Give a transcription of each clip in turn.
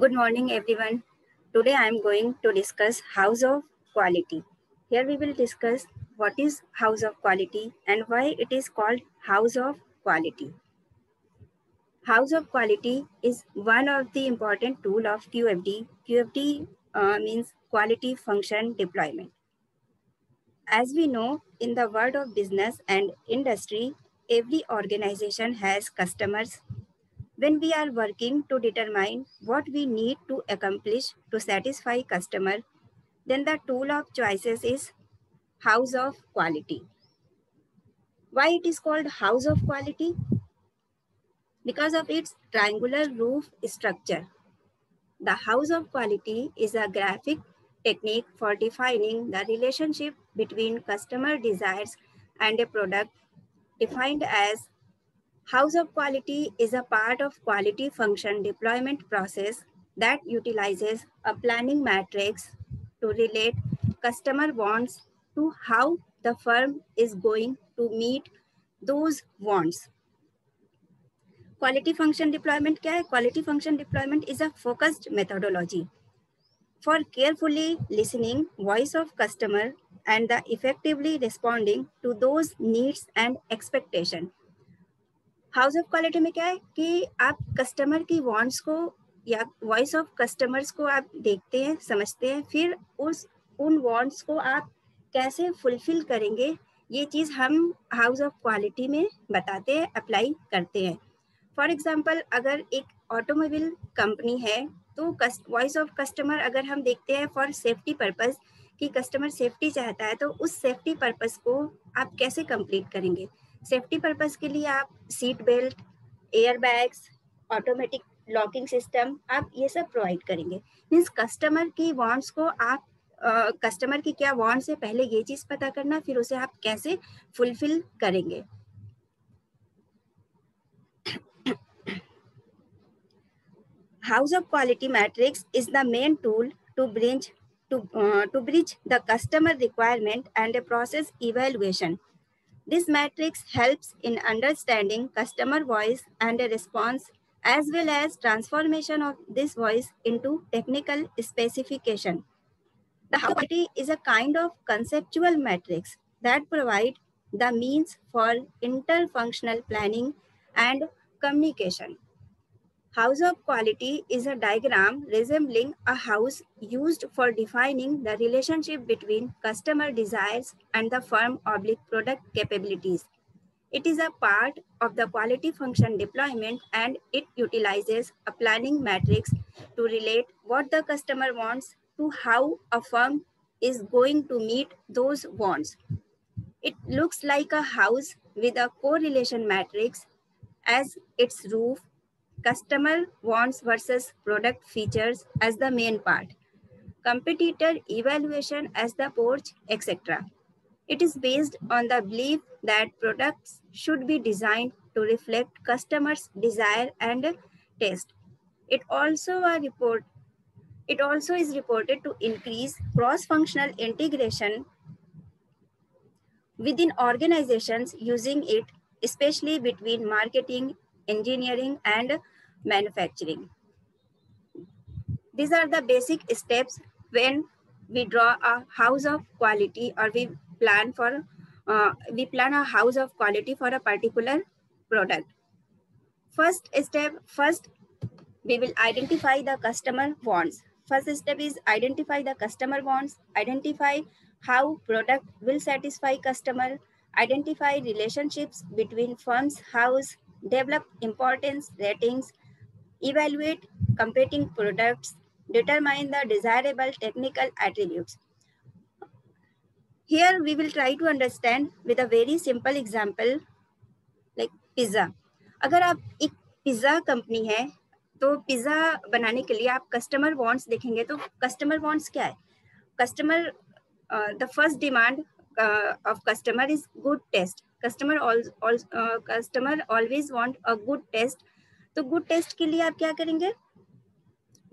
Good morning, everyone. Today I am going to discuss House of Quality. Here we will discuss what is House of Quality and why it is called House of Quality. House of Quality is one of the important tool of QFD. QFD means Quality Function Deployment. As we know, in the world of business and industry, every organization has customers. When we are working to determine what we need to accomplish to satisfy customer, then the tool of choices is House of Quality. Why it is called House of Quality? Because of its triangular roof structure. The House of Quality is a graphic technique for defining the relationship between customer desires and a product, defined as House of Quality is a part of quality function deployment process that utilizes a planning matrix to relate customer wants to how the firm is going to meet those wants. Quality function deployment क्या है? Quality function deployment is a focused methodology for carefully listening voice of customer and the effectively responding to those needs and expectation. House of quality में क्या है कि आप customer की wants को या वॉइस ऑफ कस्टमर्स को आप देखते हैं, समझते हैं, फिर उन वांट्स को आप कैसे फुलफिल करेंगे, ये चीज़ हम हाउस ऑफ क्वालिटी में बताते हैं, अप्लाई करते हैं. फॉर एग्जांपल, अगर एक ऑटोमोबाइल कंपनी है तो वॉइस ऑफ कस्टमर अगर हम देखते हैं फॉर सेफ्टी पर्पस कि कस्टमर सेफ्टी चाहता है, तो उस सेफ्टी पर्पस को आप कैसे कंप्लीट करेंगे. सेफ्टी पर्पस के लिए आप seat belt, air bags, automatic locking system, आप ये सब प्रोवाइड करेंगे. मीन्स कस्टमर की वांट्स को आप कस्टमर की क्या वांट्स है पहले ये चीज़ पता करना, फिर उसे आप कैसे फुलफिल करेंगे. House of Quality Matrix is the main tool to bridge the customer requirement and a process evaluation. This matrix helps in understanding customer voice and a response, as well as transformation of this voice into technical specification. The House of Quality is a kind of conceptual matrix that provides the means for interfunctional planning and communication. House of Quality is a diagram resembling a house used for defining the relationship between customer desires and the firm/product capabilities. It is a part of the quality function deployment, and it utilizes a planning matrix to relate what the customer wants to how a firm is going to meet those wants. It looks like a house with a correlation matrix as its roof, customer wants versus product features as the main part, competitor evaluation as the porch, etc. It is based on the belief that products should be designed to reflect customers' desire and taste. It also is reported to increase cross-functional integration within organizations using it, especially between marketing, engineering, and manufacturing. These are the basic steps when we draw a house of quality, or we plan a house of quality for a particular product. First step, we will identify the customer wants. First step is identify the customer wants, identify how product will satisfy customer, identify relationships between firms, house, develop importance ratings, evaluate competing products, determine the desirable technical attributes. Here we will try to understand with a very simple example like pizza. अगर आप एक pizza company है तो pizza बनाने के लिए आप customer wants देखेंगे तो कस्टमर वांट्स क्या है. Customer the first demand of customer is good taste. Customer always want a good taste. तो good taste के लिए आप क्या करेंगे.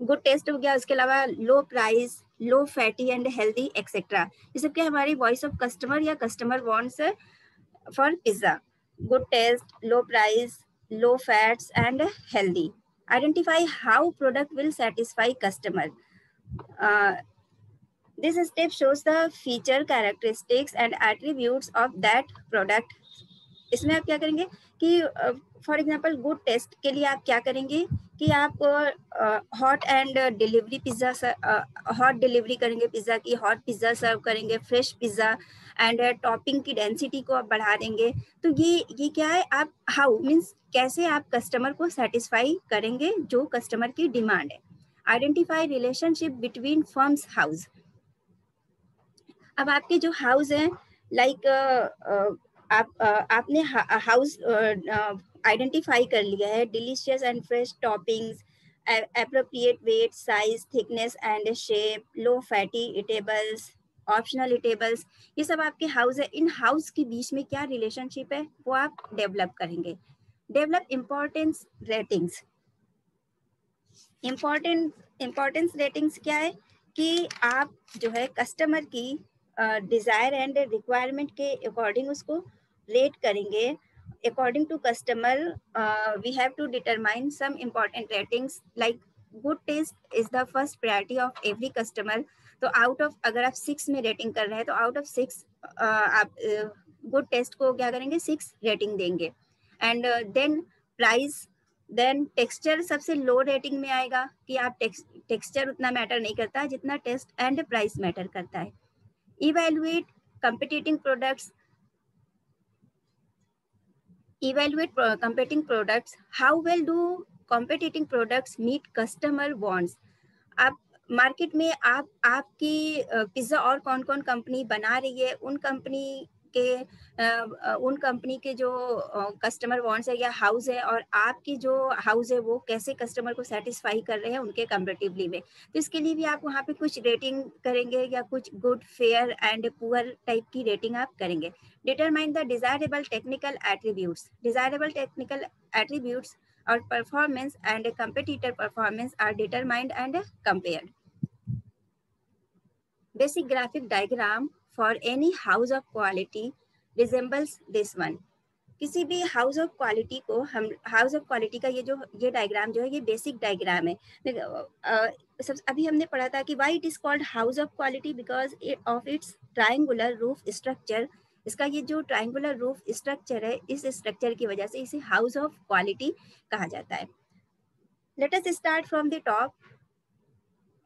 गुड टेस्ट हो गया, उसके अलावा low price, low fatty and healthy etcetera. ये सब क्या हमारी वॉइस ऑफ कस्टमर या customer wants for pizza. Good taste, low price, low fats and healthy. Identify how product will satisfy customer. This step shows the feature, characteristics and attributes of that product. इसमें आप क्या करेंगे कि for example good taste के लिए आप क्या करेंगे कि आप hot and delivery pizza hot delivery करेंगे, पिज्ज़ा की हॉट पिज्ज़ा सर्व करेंगे, फ्रेश पिज्ज़ा एंड टॉपिंग की डेंसिटी को आप बढ़ा देंगे. तो ये क्या है, आप हाउ मीन्स कैसे आप कस्टमर को सेटिस्फाई करेंगे जो कस्टमर की डिमांड है. Identify relationship between firms house. अब आपके जो हाउस हैं लाइक आपने हाउस आइडेंटिफाई कर लिया है. Delicious and fresh toppings, appropriate weight, size, thickness and shape, low fatty eatables, optional eatables, ये सब आपके हाउस है. इन हाउस के बीच में क्या रिलेशनशिप है वो आप डेवलप करेंगे. Develop importance ratings. Importance ratings क्या है कि आप जो है कस्टमर की डिज़ायर एंड रिक्वायरमेंट के अकॉर्डिंग उसको रेट करेंगे. According to customer we have to determine some important ratings like good taste is the first priority of every customer. तो आउट ऑफ, अगर आप 6 में रेटिंग कर रहे हैं तो आउट ऑफ 6 आप गुड टेस्ट को क्या करेंगे, 6 रेटिंग देंगे. And then price, then texture सबसे लो रेटिंग में आएगा कि आप टेक्सचर उतना मैटर नहीं करता जितना टेस्ट एंड प्राइस मैटर करता है. Evaluate competing products. How well do competing products meet customer wants? आप मार्केट में आपकी पिज्ज़ा और कौन कौन कंपनी बना रही है, उन कंपनी के जो कस्टमर वांट्स है या हाउस है, और आपकी जो हाउस है वो कैसे कस्टमर को सेटिस्फाई कर रहे हैं उनके कंपेरेटिवली में. तो इसके लिए भी आप वहाँ पे कुछ रेटिंग करेंगे या कुछ good, fair and poor type की रेटिंग आप करेंगे. Determine the desirable technical attributes. Desirable technical attributes or performance and competitor performance are determined and compared. Basic graphic diagram for any house of quality resembles this one. किसी भी house of quality को हम, house of quality का ये diagram जो है ये basic diagram है. अभी हमने पढ़ा था कि why it is called house of quality, because of its triangular roof structure. इसका ये जो ट्रायंगुलर रूफ स्ट्रक्चर है, इस स्ट्रक्चर की वजह से इसे हाउस ऑफ क्वालिटी कहा जाता है. Let us start from the top.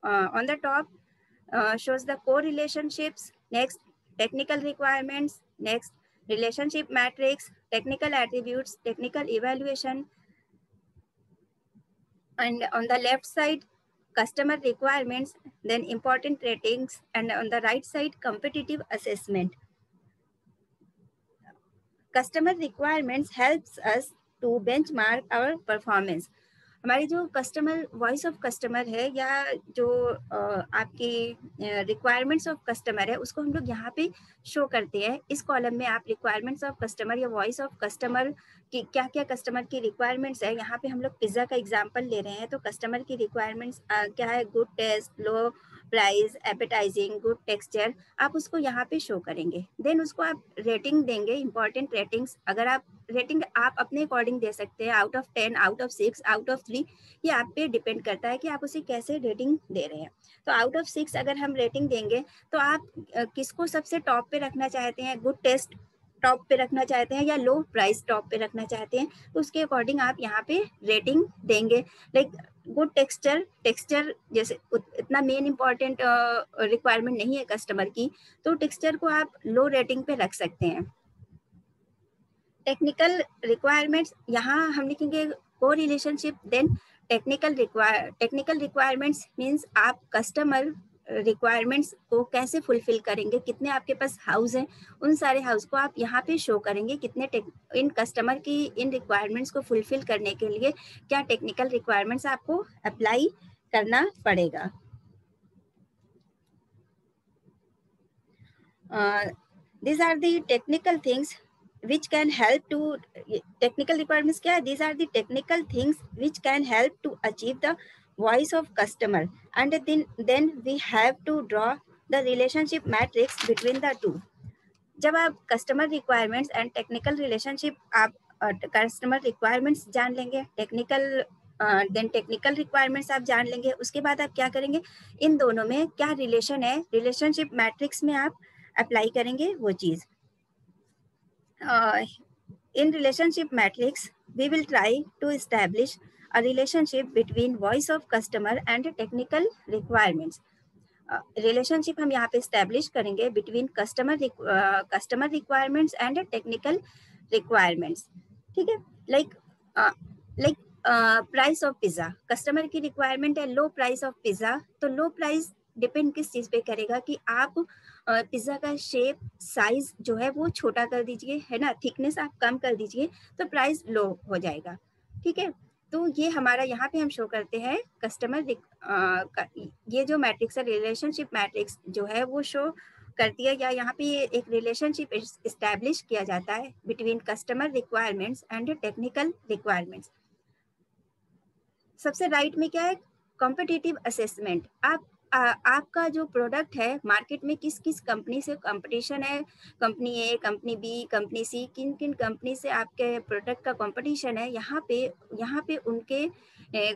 On the top shows the core relationships, next technical requirements, next relationship matrix, technical attributes, technical evaluation, and on the left side customer requirements, then important ratings, and on the right side competitive assessment. Customer requirements helps us to benchmark our performance. हमारी जो customer, voice of customer है या जो आपकी requirements of customer है, उसको हम लोग यहाँ पे शो करते हैं. इस कॉलम में आप रिक्वायरमेंट्स ऑफ कस्टमर या वॉइस ऑफ कस्टमर की क्या क्या कस्टमर की रिक्वायरमेंट्स है. यहाँ पे हम लोग पिज्ज़ा का एग्जांपल ले रहे हैं, तो कस्टमर की रिक्वायरमेंट्स क्या है, good taste, low price, appetising, good texture, आप उसको यहाँ पे शो करेंगे. देन उसको आप रेटिंग देंगे, इंपॉर्टेंट रेटिंग्स. अगर आप रेटिंग आप अपने अकॉर्डिंग दे सकते हैं, out of 10, out of 6, out of 3, ये आप पे डिपेंड करता है कि आप उसे कैसे रेटिंग दे रहे हैं. तो आउट ऑफ 6 अगर हम रेटिंग देंगे तो आप किसको सबसे टॉप पे रखना चाहते हैं, गुड टेस्ट टॉप पे रखना चाहते हैं या लो प्राइस टॉप पे रखना चाहते हैं, तो उसके अकॉर्डिंग आप यहाँ पे रेटिंग देंगे. लाइक गुड टेक्सचर जैसे इतना मेन इम्पॉर्टेंट रिक्वायरमेंट नहीं है कस्टमर की, तो टेक्सचर को आप लो रेटिंग पे रख सकते हैं. टेक्निकल रिक्वायरमेंट्स, यहाँ हम लिखेंगे को relationship. Then technical requirements means आप कस्टमर रिक्वायरमेंट्स को कैसे फुलफिल करेंगे, कितने आपके पास हाउस हैं, उन सारे हाउस को आप यहाँ पे शो करेंगे. कितने इन कस्टमर की इन रिक्वायरमेंट्स को फुलफिल करने के लिए क्या टेक्निकल रिक्वायरमेंट्स आपको अप्लाई करना पड़ेगा. These are the technical things which can help to, technical requirements क्या है, these are the technical things which can help to achieve the voice of customer, and then we have to draw the relationship matrix between the two. जब आप customer requirements and technical relationship, आप customer requirements जान लेंगे, technical then technical requirements आप जान लेंगे। उसके बाद आप क्या करेंगे, इन दोनों में क्या रिलेशन है, रिलेशनशिप मैट्रिक्स में आप अप्लाई करेंगे वो चीज़। In relationship matrix, we will try to establish a relationship between voice of customer and technical requirements. Relationship हम यहाँ पे स्टैब्लिश करेंगे between customer requirements and technical requirements. ठीक है, like price of pizza, customer की requirement है लो price of pizza, तो लो price depend किस चीज़ पे करेगा कि आप पिज्ज़ा का शेप साइज जो है वो छोटा कर दीजिए, है ना, थिकनेस आप कम कर दीजिए तो प्राइस लो हो जाएगा। ठीक है, तो ये हमारा यहाँ पे हम शो करते हैं कस्टमर ये जो मैट्रिक्स है रिलेशनशिप मैट्रिक्स जो है वो शो करती है, या यहाँ पे एक रिलेशनशिप इस्टेब्लिश किया जाता है between customer requirements and technical requirements. सबसे राइट में क्या है, कॉम्पिटिटिव असेसमेंट। आपका जो प्रोडक्ट है मार्केट में किस किस कंपनी से कंपटीशन है, कंपनी ए, कंपनी बी, कंपनी सी, किन किन कंपनी से आपके प्रोडक्ट का कंपटीशन है, यहाँ पे उनके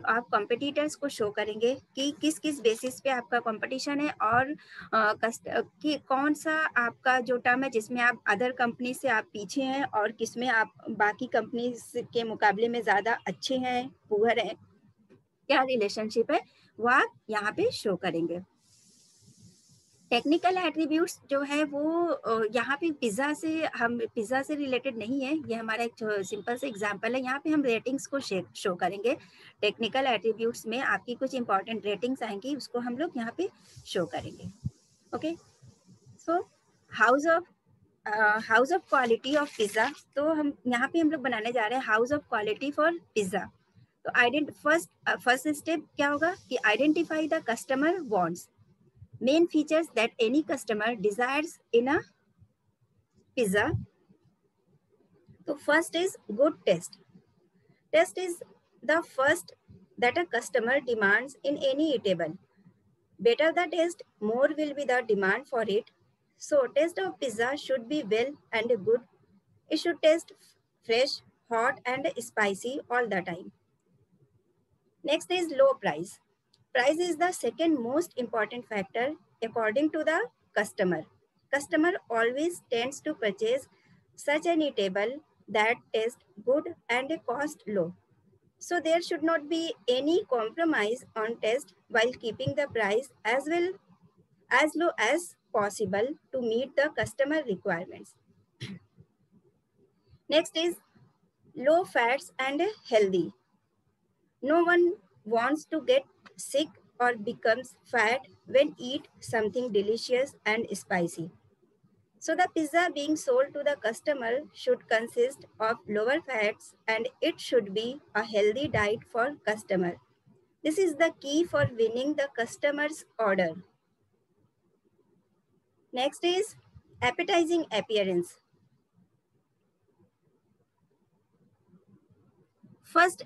आप कॉम्पिटिटर्स को शो करेंगे कि किस किस बेसिस पे आपका कंपटीशन है, और कि कौन सा आपका जो टर्म है जिसमें आप अदर कंपनी से आप पीछे हैं और किसमें आप बाकी कंपनी के मुकाबले में ज़्यादा अच्छे हैं, पुअर हैं, क्या रिलेशनशिप है वो आप यहाँ पे शो करेंगे। टेक्निकल एट्रीब्यूट्स जो है वो यहाँ पे पिज़्ज़ा से रिलेटेड नहीं है, ये हमारा एक सिंपल से एग्जांपल है। यहाँ पे हम रेटिंग्स को शो करेंगे। टेक्निकल एट्रीब्यूट्स में आपकी कुछ इंपॉर्टेंट रेटिंग्स आएंगी, उसको हम लोग यहाँ पे शो करेंगे। Okay, so house of quality of pizza, तो हम यहाँ पे हम लोग बनाने जा रहे हैं house of quality for pizza. तो फर्स्ट स्टेप क्या होगा कि identify the customer wants, main features that any customer desires in a pizza. तो first is good taste. Taste is the first that a customer demands in any eatable. Better the taste, more will be the demand for it. So taste of pizza should be well and good. It should taste fresh, hot and spicy all the time. Next is low price. Price is the second most important factor according to the customer. Customer always tends to purchase such an eatable that tastes good and cost low. So there should not be any compromise on taste while keeping the price as low as possible to meet the customer requirements. Next is low fats and healthy. No one wants to get sick or becomes fat when eat something delicious and spicy. So the pizza being sold to the customer should consist of lower fats and it should be a healthy diet for customer. This is the key for winning the customer's order. Next is appetizing appearance. First,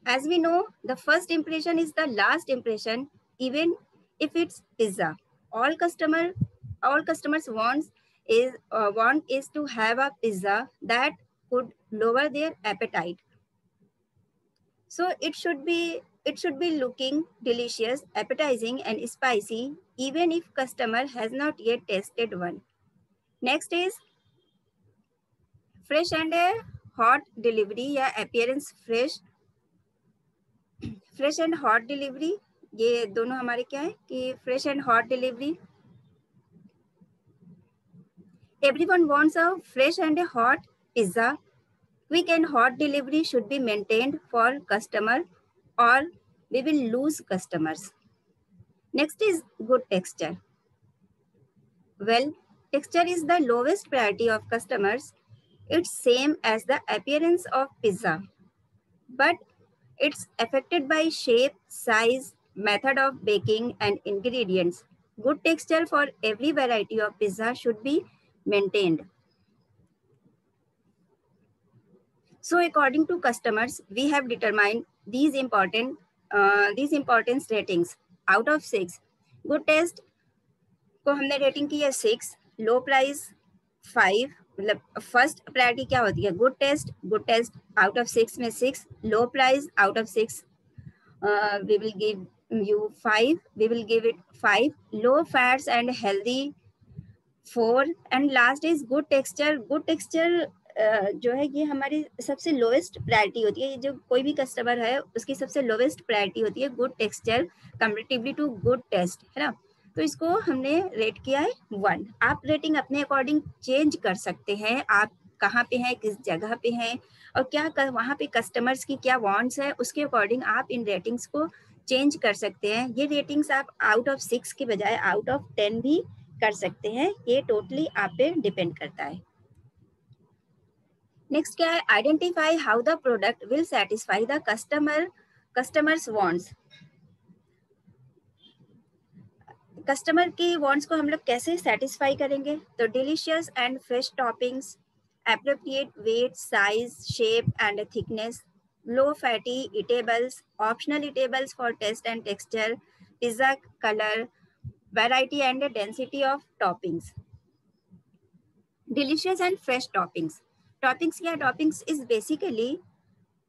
as we know, the first impression is the last impression, even if it's pizza. All customers want is to have a pizza that could lower their appetite. So it should be looking delicious, appetizing, and spicy, even if customer has not yet tasted one. Next is fresh and hot delivery या appearance fresh and hot delivery, ये दोनों हमारे क्या है कि fresh and hot delivery. Everyone wants a fresh and hot pizza. Quick and hot delivery should be maintained for customer और we will lose customers. Next is good texture. Well, texture is the lowest priority of customers. It's same as the appearance of pizza, but it's affected by shape, size, method of baking, and ingredients. Good texture for every variety of pizza should be maintained. So according to customers, we have determined these importance ratings out of 6. Good taste को हमने rating की है 6, लो price 5, मतलब first priority क्या होती है good test out of 6 में 6, लो price out of 6 We will give you 5. We will give it 5. Low fats and healthy 4. And last is good texture. Good texture जो है ये हमारी सबसे लोएस्ट प्रायोरिटी होती है. ये जो कोई भी कस्टमर है उसकी सबसे लोएस्ट प्रायोरिटी होती है good texture comparatively to good taste, है ना. तो इसको हमने रेट किया है 1. आप रेटिंग अपने अकॉर्डिंग चेंज कर सकते हैं. आप कहाँ पे हैं, किस जगह पे हैं और क्या वहाँ पे कस्टमर्स की क्या वांट्स है, उसके अकॉर्डिंग आप इन रेटिंग्स को चेंज कर सकते हैं. ये रेटिंग्स आप आउट ऑफ 6 के बजाय आउट ऑफ 10 भी कर सकते हैं. ये टोटली आप पे डिपेंड करता है. नेक्स्ट क्या है, identify how the product will satisfy the customers wants. Customer की वांट्स को हम लोग कैसे सेटिस्फाई करेंगे. तो delicious and fresh toppings, appropriate weight, size, shape and thickness, low fatty eatables, optional eatables for taste and texture, pizza color, variety and density of toppings. Delicious and fresh toppings. Toppings क्या, toppings is basically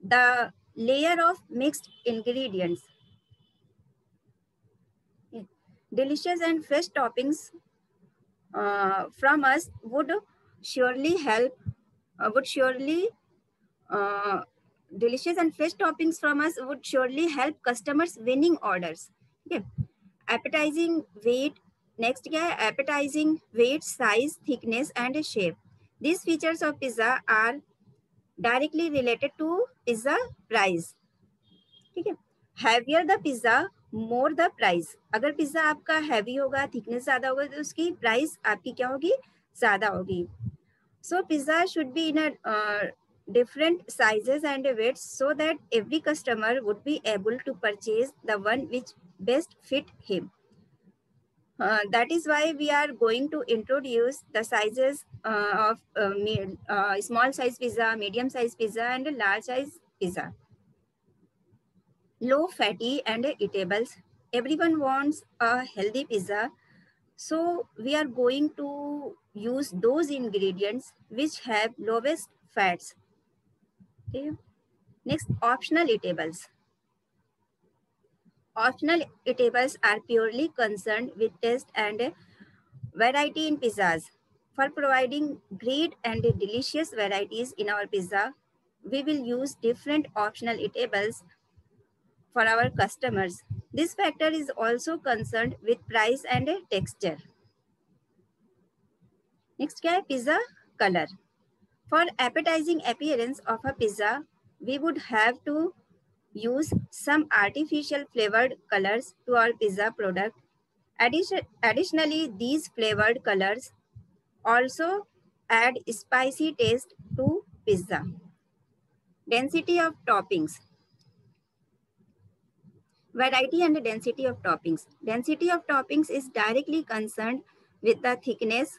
the layer of mixed ingredients. Delicious and fresh toppings from us would surely help delicious and fresh toppings from us would surely help customers winning orders. Okay. Appetizing weight. Next क्या है, appetizing weight, size, thickness and shape. These features of pizza are directly related to pizza price. ठीक है. Heavier the pizza, more the price. अगर pizza आपका heavy होगा, thickness ज्यादा होगा, तो उसकी प्राइस आपकी क्या होगी, ज्यादा होगी. So pizza should be in a different sizes and weights so that every customer would be able to purchase the one which best fit him. That is why we are going to introduce the sizes of small size pizza, medium size pizza and large size pizza. Low fatty and eatables. Everyone wants a healthy pizza. So we are going to use those ingredients which have lowest fats. Okay. Next, optional eatables. Optional eatables are purely concerned with taste and variety in pizzas. For providing great and delicious varieties in our pizza, we will use different optional eatables for our customers. This factor is also concerned with price and texture. Next क्या है, pizza color. For appetizing appearance of a pizza, we would have to use some artificial flavored colors to our pizza product. Additionally, these flavored colors also add spicy taste to pizza. Density of toppings. Variety and density of toppings. Density of toppings is directly concerned with the thickness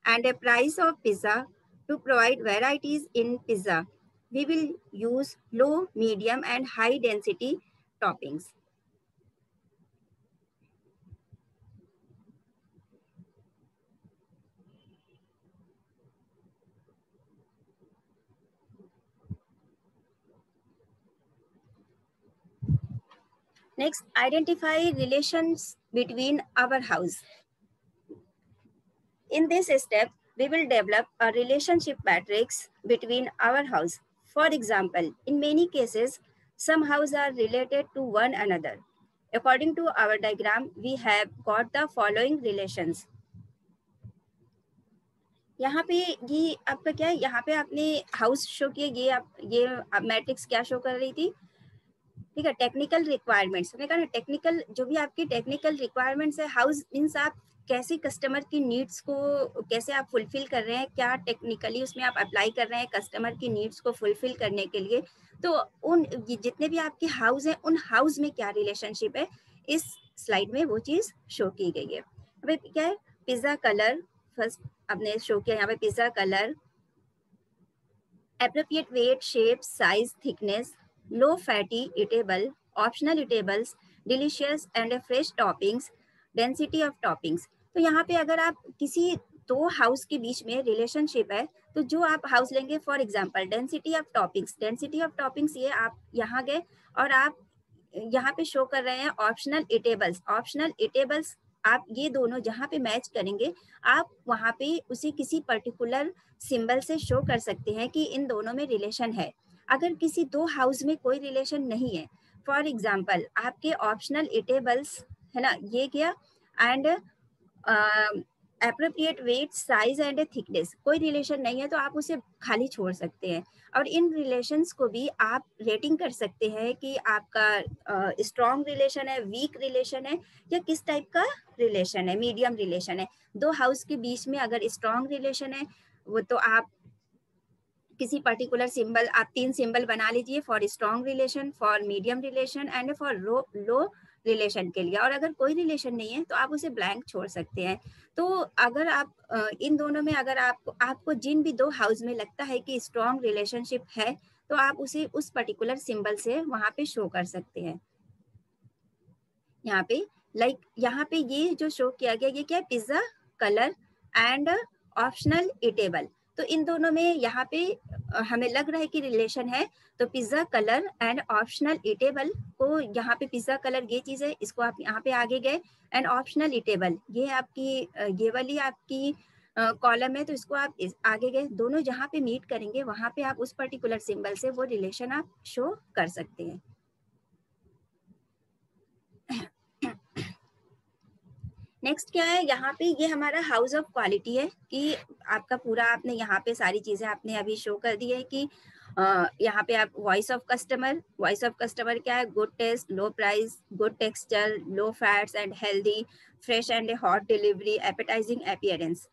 and the price of pizza. To provide varieties in pizza, we will use low, medium and high density toppings. Next, identify relations between our house. In this step, we will develop a relationship matrix between our house. For example, in many cases, some houses are related to one another. According to our diagram, we have got the following relations. यहाँ पे ये आपका क्या है, यहाँ पे आपने house show किया, ये मैट्रिक्स क्या शो कर रही थी, ठीक है, टेक्निकल रिक्वायरमेंट्स. हमने कहा ना, टेक्निकल जो भी आपकी टेक्निकल रिक्वायरमेंट्स है, हाउस मीन्स आप कैसे कस्टमर की नीड्स को कैसे आप फुलफिल कर रहे हैं, क्या टेक्निकली उसमें आप अप्लाई कर रहे हैं कस्टमर की नीड्स को फुलफिल करने के लिए. तो उन जितने भी आपके हाउस हैं, उन हाउस में क्या रिलेशनशिप है, इस स्लाइड में वो चीज़ शो की गई है. अभी क्या है, पिज्ज़ा कलर फर्स्ट आपने शो किया यहाँ पे, pizza colour, appropriate weight, shape, size, thickness, low fatty eatable, optional eatables, delicious and fresh toppings, density of toppings. तो यहाँ पे अगर आप किसी दो हाउस के बीच में रिलेशनशिप है, तो जो आप हाउस लेंगे, for example density of toppings. Density of toppings ये आप यहाँ गए और आप यहाँ पे शो कर रहे हैं ऑप्शनल इटेबल्स। ऑप्शनल इटेबल्स आप ये दोनों जहाँ पे मैच करेंगे आप वहाँ पे उसे किसी पर्टिकुलर सिंबल से शो कर सकते हैं कि इन दोनों में रिलेशन है। अगर किसी दो हाउस में कोई रिलेशन नहीं है, फॉर एग्जाम्पल आपके ऑप्शनल इटेबल्स है ना, ये क्या, and appropriate weight, size and thickness, कोई रिलेशन नहीं है तो आप उसे खाली छोड़ सकते हैं। और इन रिलेशंस को भी आप रेटिंग कर सकते हैं कि आपका स्ट्रॉन्ग रिलेशन है, वीक रिलेशन है, या किस टाइप का रिलेशन है, मीडियम रिलेशन है। दो हाउस के बीच में अगर स्ट्रॉन्ग रिलेशन है वो तो आप किसी पर्टिकुलर सिंबल, आप 3 सिंबल बना लीजिए for strong relation, for medium relation and for low relation के लिए। और अगर कोई रिलेशन नहीं है तो आप उसे ब्लैंक छोड़ सकते हैं। तो अगर आप इन दोनों में अगर आपको जिन भी दो हाउस में लगता है कि स्ट्रॉन्ग रिलेशनशिप है तो आप उसे उस पर्टिकुलर सिंबल से वहां पे शो कर सकते हैं। यहाँ पे यहाँ पे ये जो शो किया गया ये क्या है, pizza colour and optional edible. तो इन दोनों में यहाँ पे हमें लग रहा है कि रिलेशन है, तो pizza colour and optional edible को, यहाँ पे पिज्जा कलर ये चीज है, इसको आप यहाँ पे आगे गए, एंड ऑप्शनल इटेबल ये आपकी ये वाली आपकी कॉलम है, तो इसको आप आगे गए, दोनों जहाँ पे मीट करेंगे वहां पे आप उस पर्टिकुलर सिंबल से वो रिलेशन आप शो कर सकते हैं। नेक्स्ट क्या है, यहाँ पे ये हमारा हाउस ऑफ क्वालिटी है कि आपका पूरा आपने यहाँ पे सारी चीजें आपने अभी शो कर दी है कि यहाँ पे आप वॉइस ऑफ कस्टमर क्या है, good taste, low price, good texture, low fats and healthy, fresh and hot delivery, appetising appearance.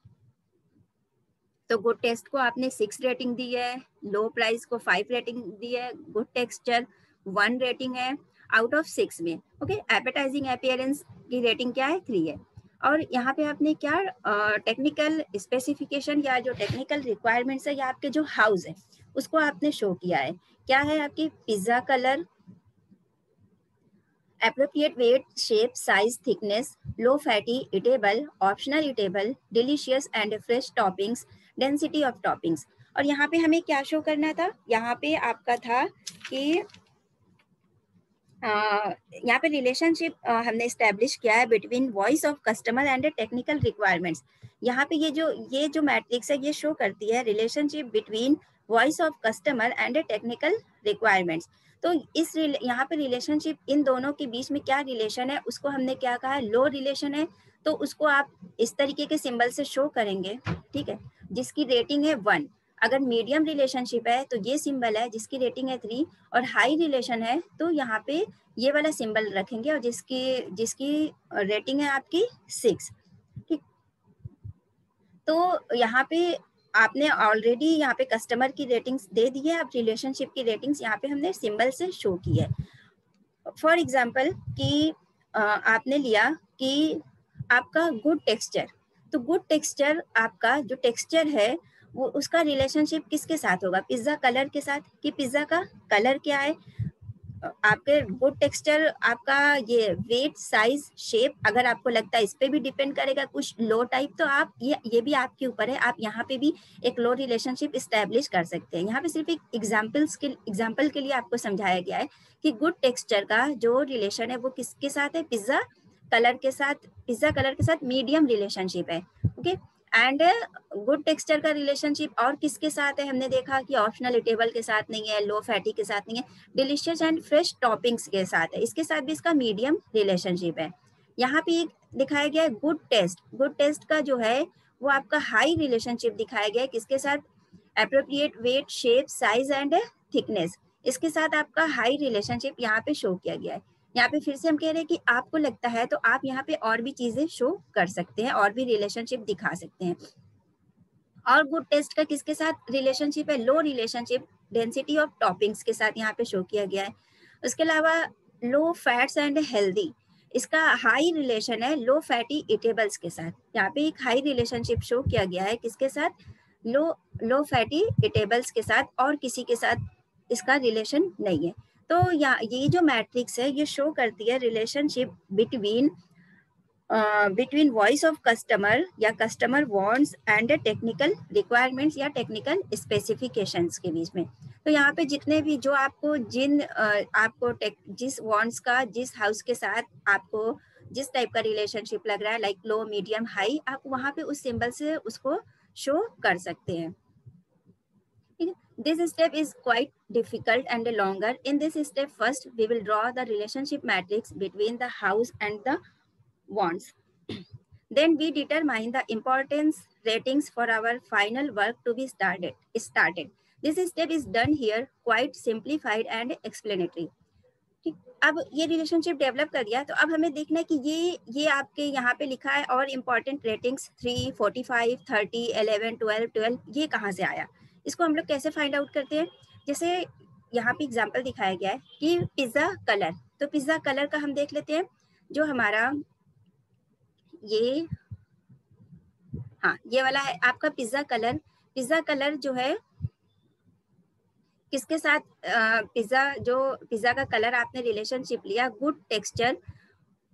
तो गुड टेस्ट को आपने 6 रेटिंग दी है, लो प्राइस को 5 रेटिंग दी है, गुड टेक्सचर 1 रेटिंग है आउट ऑफ 6 में। ओके, एपेटाइजिंग अपीयरेंस की रेटिंग क्या है, 3 है। और यहाँ पे आपने क्या टेक्निकल स्पेसिफिकेशन या जो टेक्निकल रिक्वायरमेंट्स है या आपके जो हाउस है उसको आपने शो किया है। क्या है आपकी, pizza colour, appropriate weight, shape, size, thickness, low fatty, eatable, optional eatable, delicious and fresh toppings, density of toppings। और यहाँ पे हमें क्या शो करना था, यहाँ पे आपका था कि यहाँ पे रिलेशनशिप हमने इस्टेब्लिश किया है between voice of customer and technical requirements. यहाँ पे ये जो मैट्रिक्स है ये शो करती है relationship between voice of customer and technical requirements. तो इस यहाँ पे रिलेशनशिप इन दोनों के बीच में क्या रिलेशन है उसको हमने क्या कहा है, लो रिलेशन है। तो उसको आप इस तरीके के सिंबल से शो करेंगे, ठीक है, जिसकी रेटिंग है 1। अगर मीडियम रिलेशनशिप है तो ये सिंबल है जिसकी रेटिंग है 3, और हाई रिलेशन है तो यहाँ पे ये वाला सिंबल रखेंगे और जिसकी रेटिंग है आपकी 6, ठीक। तो यहाँ पे आपने ऑलरेडी यहाँ पे कस्टमर की रेटिंग्स दे दी है, अब रिलेशनशिप की रेटिंग्स यहाँ पे हमने सिंबल से शो की है। फॉर एग्जाम्पल कि आपने लिया कि आपका गुड टेक्सचर, तो गुड टेक्सचर आपका जो टेक्सचर है वो उसका रिलेशनशिप किसके साथ होगा, पिज्जा कलर के साथ, कि पिज्जा का कलर क्या है, आपके गुड टेक्सचर आपका ये वेट, साइज, शेप, अगर आपको लगता है इस पे भी डिपेंड करेगा कुछ लो टाइप, तो आप ये भी आपके ऊपर है, आप यहाँ पे भी एक लो रिलेशनशिप इस्टेब्लिश कर सकते हैं। यहाँ पे सिर्फ एक एग्जाम्पल के लिए आपको समझाया गया है कि गुड टेक्सचर का जो रिलेशन है वो किसके साथ है, पिज्जा कलर के साथ मीडियम रिलेशनशिप है। ओके, एंड गुड टेक्सचर का रिलेशनशिप और किसके साथ है, हमने देखा कि ऑप्शनल इटेबल के साथ नहीं है, लो फैटी के साथ नहीं है, डिलीशियस एंड फ्रेश टॉपिंग्स के साथ है, इसके साथ भी इसका मीडियम रिलेशनशिप है। यहाँ पे एक दिखाया गया है गुड टेस्ट का जो है वो आपका हाई रिलेशनशिप दिखाया गया है, किसके साथ, appropriate weight, shape, size and thickness, इसके साथ आपका हाई रिलेशनशिप यहाँ पे शो किया गया है। यहाँ पे फिर से हम कह रहे हैं कि आपको लगता है तो आप यहाँ पे और भी चीजें शो कर सकते हैं, और भी रिलेशनशिप दिखा सकते हैं। और गुड टेस्ट का किसके साथ रिलेशनशिप है, लो रिलेशनशिप डेंसिटी ऑफ टॉपिंग्स के साथ यहाँ पे शो किया गया है। उसके अलावा लो फैट्स एंड हेल्दी, इसका हाई रिलेशन है लो फैटी इटेबल्स के साथ, यहाँ पे एक हाई रिलेशनशिप शो किया गया है किसके साथ, लो फैटी इटेबल्स के साथ, और किसी के साथ इसका रिलेशन नहीं है। तो ये जो मैट्रिक्स है ये शो करती है relationship between between voice of customer या customer wants and technical requirements या टेक्निकल स्पेसिफिकेशंस के बीच में। तो यहाँ पे जितने भी जो आपको आपको जिस वांट्स का जिस हाउस के साथ आपको जिस टाइप का रिलेशनशिप लग रहा है, लाइक लो, मीडियम, हाई, आप वहाँ पे उस सिंबल से उसको शो कर सकते हैं। This step is quite difficult and longer. In this step, first we will draw the relationship matrix between the house and the wants. Then we determine the importance ratings for our final work to be started. This step is done here, quite simplified and explanatory. ठीक, अब ये relationship develop कर दिया, तो अब हमें देखना है कि ये आपके यहाँ पे लिखा है और इम्पोर्टेंट रेटिंग्स 3, 45, 30, 11, 12, 12 ये कहाँ से आया, इसको हम लोग कैसे फाइंड आउट करते हैं। जैसे यहाँ पे एग्जांपल दिखाया गया है कि पिज्जा कलर, तो पिज्जा कलर का हम देख लेते हैं। जो हमारा ये हाँ ये वाला है आपका पिज्जा कलर। पिज्जा कलर जो है किसके साथ पिज्जा का कलर आपने रिलेशनशिप लिया, गुड टेक्सचर,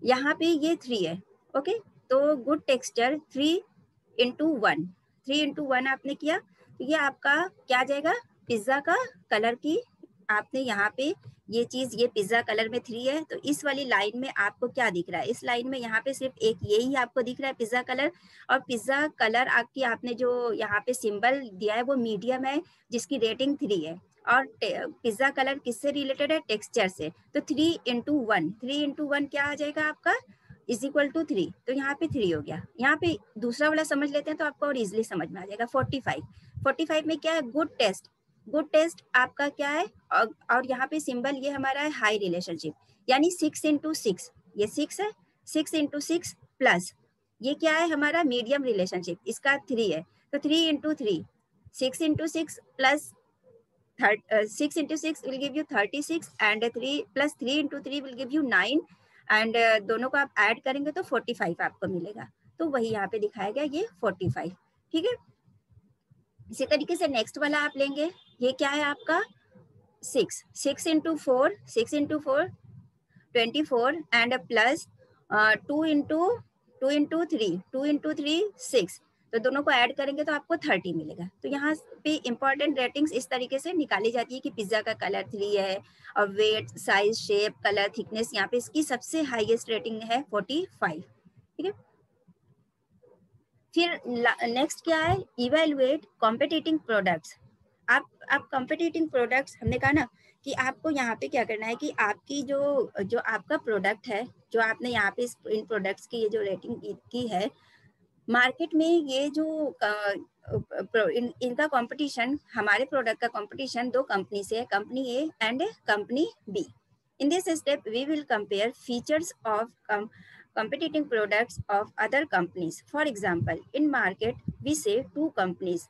यहाँ पे ये 3 है। ओके, तो गुड टेक्सचर 3:1, 3:1 आपने किया, तो ये आपका क्या आ जाएगा, पिज्जा का कलर की आपने यहाँ पे ये चीज, ये पिज्जा कलर में 3 है, तो इस वाली लाइन में आपको क्या दिख रहा है, इस लाइन में यहाँ पे सिर्फ एक यही आपको दिख रहा है पिज्जा कलर। और पिज्जा कलर आपकी आपने जो यहाँ पे सिंबल दिया है वो मीडियम है जिसकी रेटिंग 3 है। और पिज्जा कलर किससे रिलेटेड है, टेक्सचर से। तो 3:1, 3:1 क्या आ जाएगा आपका, इज इक्वल टू 3। तो यहाँ पे 3 हो गया। यहाँ पे दूसरा वाला समझ लेते हैं तो आपको और इजिली समझ में आ जाएगा। 45 में क्या है, गुड टेस्ट, गुड टेस्ट आपका क्या है, और यहाँ पे सिंबल ये हमारा है हाई रिलेशनशिप, यानी 6:6, ये 6 है, 6:6 प्लस ये क्या है हमारा मीडियम रिलेशनशिप, इसका 3 है, तो 3:3, 6:6 plus 6:6 will give you 36 and 3 plus 3:3 will give you 9 and दोनों को आप ऐड करेंगे तो 45 आपको मिलेगा। तो वही यहाँ पे दिखाया गया ये 45। ठीक है, इसी तरीके से नेक्स्ट वाला आप लेंगे, ये क्या है आपका 6:4 24 एंड प्लस 2:3 6, तो दोनों को ऐड करेंगे तो आपको 30 मिलेगा। तो यहाँ पे इंपॉर्टेंट रेटिंग्स इस तरीके से निकाली जाती है कि पिज्जा का कलर 3 है और weight, size, shape, colour, thickness, यहाँ पे इसकी सबसे हाईएस्ट रेटिंग है 45। ठीक है, फिर नेक्स्ट क्या है, इवेलुएट कॉम्पिटिटिंग प्रोडक्ट्स। आप कॉम्पिटिटिंग प्रोडक्ट्स, हमने कहा ना कि आपको यहाँ पे क्या करना है कि आपकी जो आपका प्रोडक्ट है, जो आपने यहाँ पे इन प्रोडक्ट्स की ये जो रेटिंग की है मार्केट में, ये जो इनका कंपटीशन, हमारे प्रोडक्ट का कंपटीशन 2 कंपनी से है, company A and company B. In this step we will compare features of competing products of other companies. For example, in market we say 2 companies,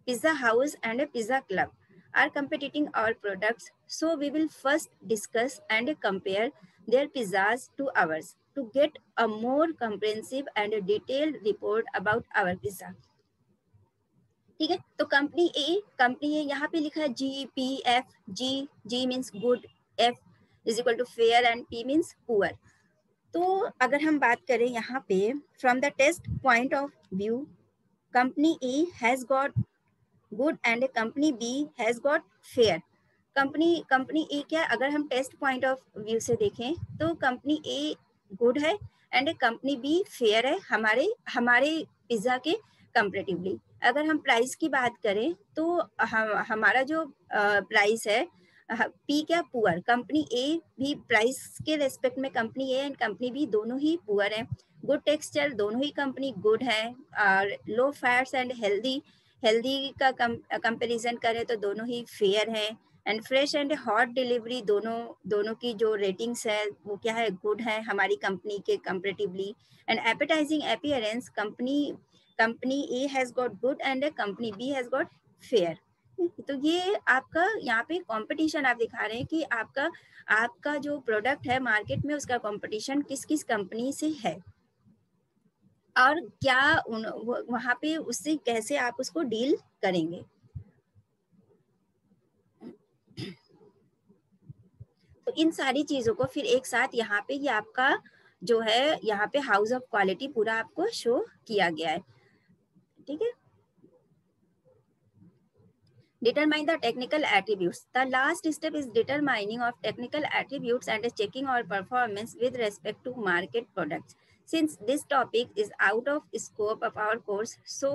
Pizza House and Pizza Club, are competing our products, so we will first discuss and compare their pizzas to ours to get a more comprehensive and detailed report about our pizza. ठीक है, तो company ए यहाँ पे लिखा है GPF, G means good, F is equal to fair and P means poor. तो अगर हम बात करें यहाँ पे from the test point of view, company A has got good and company B has got fair. Company A क्या, अगर हम टेस्ट पॉइंट ऑफ व्यू से देखें तो कंपनी ए गुड है एंड कंपनी बी फेयर है हमारे पिज्जा के कंपेरेटिवली। अगर हम प्राइस की बात करें तो हमारा जो प्राइस है पी क्या, पुअर। कंपनी ए भी प्राइस के रेस्पेक्ट में company A and company B दोनों ही पुअर है। गुड टेक्सचर, दोनों ही कंपनी गुड है। और लो फैट्स एंड हेल्दी का कंपैरिजन करें तो दोनों ही फेयर है। And fresh and hot delivery, दोनों की जो रेटिंग्स है वो क्या है, गुड है हमारी कंपनी के comparatively. And appetising appearance, company A has got good and company B has got fair. तो ये आपका यहाँ पे कंपटीशन आप दिखा रहे हैं कि आपका जो प्रोडक्ट है मार्केट में उसका कंपटीशन किस किस कंपनी से है और क्या वहां पे उससे कैसे आप उसको डील करेंगे। तो इन सारी चीजों को फिर एक साथ यहाँ पे ये आपका जो है यहाँ पे हाउस ऑफ क्वालिटी पूरा आपको शो किया गया है, ठीक है। Determine the technical attributes. The last step is determining of technical attributes and checking our performance with respect to market products. Since this topic is out of scope of our course, so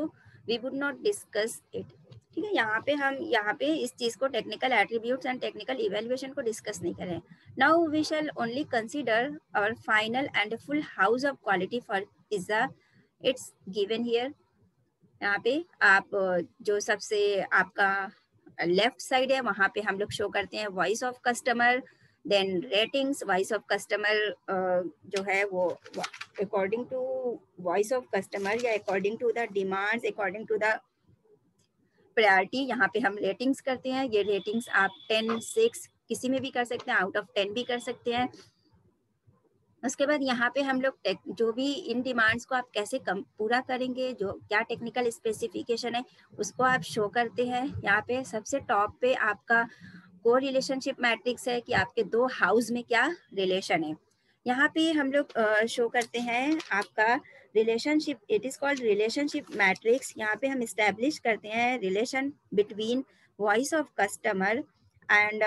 we would not discuss it. ठीक है, यहाँ पे इस चीज को technical attributes and technical evaluation को discuss नहीं करें. Now we shall only consider our final and full house of quality for pizza. It's given here. यहाँ पे आप जो सबसे आपका लेफ्ट साइड है वहाँ पे हम लोग शो करते हैं voice of customer, then ratings. Voice of customer जो है वो according to voice of customer या according to the demands, according to the priority, यहाँ पे हम रेटिंग्स करते हैं. ये रेटिंग्स आप 10, 6 किसी में भी कर सकते हैं, आउट ऑफ 10 भी कर सकते हैं. उसके बाद यहाँ पे हम लोग जो भी इन डिमांड्स को आप कैसे पूरा करेंगे, जो क्या टेक्निकल स्पेसिफिकेशन है उसको आप शो करते हैं. यहाँ पे सबसे टॉप पे आपका को रिलेशनशिप मैट्रिक्स है कि आपके दो हाउस में क्या रिलेशन है. यहाँ पे हम लोग शो करते हैं आपका relationship. It is called relationship matrix. यहाँ पे हम इस्टेब्लिश करते हैं relation between voice of customer and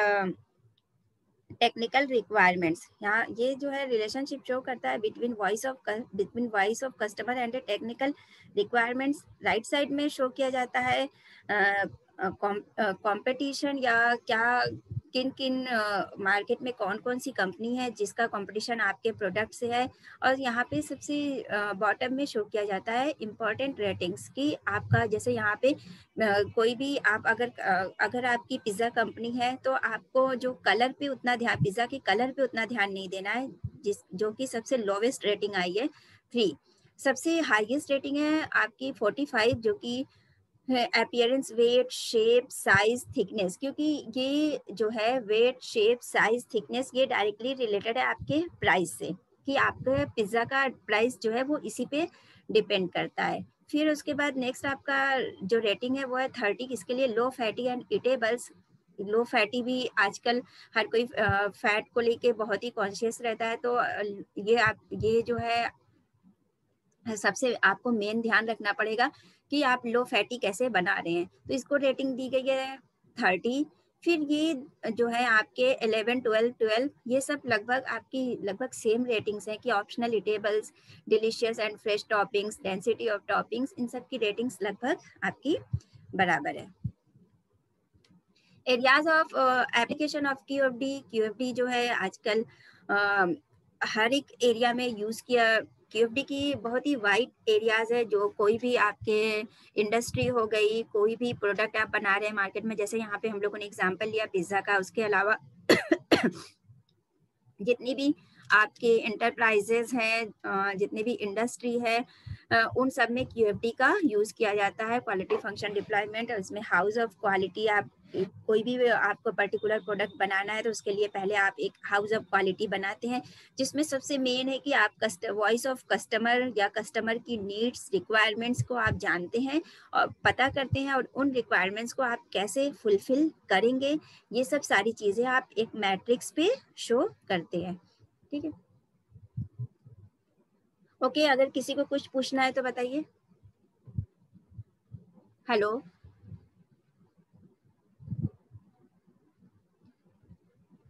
technical requirements. यहाँ ये जो है रिलेशनशिप शो करता है between voice of customer and technical requirements. Right side में शो किया जाता है कंपटीशन या क्या किन किन मार्केट में कौन कौन सी कंपनी है जिसका कंपटीशन आपके प्रोडक्ट से है. और यहाँ पे सबसे बॉटम में शो किया जाता है इम्पोर्टेंट रेटिंग्स की आपका. जैसे यहाँ पे कोई भी आप अगर आपकी पिज़्ज़ा कंपनी है तो आपको जो कलर पे उतना ध्यान, पिज़्ज़ा के कलर पे उतना ध्यान नहीं देना है जो कि सबसे लोवेस्ट रेटिंग आई है 3. सबसे हाईएस्ट रेटिंग है आपकी 45 जो कि appearance, weight, shape, size, thickness. क्योंकि ये जो है वेट, शेप, साइज, थिकनेस ये डायरेक्टली रिलेटेड है आपके प्राइस से, कि आपके पिज्ज़ा का प्राइस जो है वो इसी पे डिपेंड करता है. फिर उसके बाद नेक्स्ट आपका जो रेटिंग है वो है 30, किसके लिए, low fatty and eatables. Low fatty भी आजकल हर कोई फैट को लेके बहुत ही कॉन्शियस रहता है. तो ये जो है सबसे आपको मेन ध्यान रखना पड़ेगा कि आप लो फैटी कैसे बना रहे हैं. तो इसको रेटिंग दी गई है 30. फिर ये जो है आपके 11, 12 ये सब लगभग सेम रेटिंग्स हैं कि optional eatables, delicious and fresh toppings, density of toppings, इन सब की रेटिंग्स लगभग आपकी बराबर है. Areas of application of QFD जो है आजकल हर एक एरिया में यूज किया. क्यूएफडी की बहुत ही वाइड एरियाज है. जो कोई भी आपके इंडस्ट्री हो गई, कोई भी प्रोडक्ट आप बना रहे हैं मार्केट में, जैसे यहाँ पे हम लोगों ने एग्जांपल लिया पिज्ज़ा का, उसके अलावा जितनी भी आपके एंटरप्राइजेज हैं, जितनी भी इंडस्ट्री है, उन सब में क्यूएफडी का यूज किया जाता है. क्वालिटी फंक्शन डिप्लॉयमेंट, उसमें हाउस ऑफ क्वालिटी. आप कोई भी आपको पर्टिकुलर प्रोडक्ट बनाना है तो उसके लिए पहले आप एक हाउस ऑफ क्वालिटी बनाते हैं, जिसमें सबसे मेन है कि आप वॉइस ऑफ कस्टमर या कस्टमर की नीड्स, रिक्वायरमेंट्स को आप जानते हैं और पता करते हैं, और उन रिक्वायरमेंट्स को आप कैसे फुलफिल करेंगे, ये सब सारी चीजें आप एक मैट्रिक्स पे शो करते हैं. ठीक है, ओके. अगर किसी को कुछ पूछना है तो बताइए. Hello,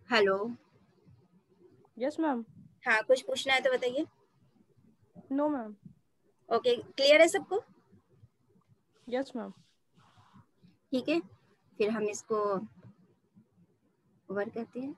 hello. Yes ma'am. हाँ, कुछ पूछना है तो बताइए. No ma'am. ओके, क्लियर है सबको? Yes ma'am. ठीक है, फिर हम इसको ओवर करते हैं.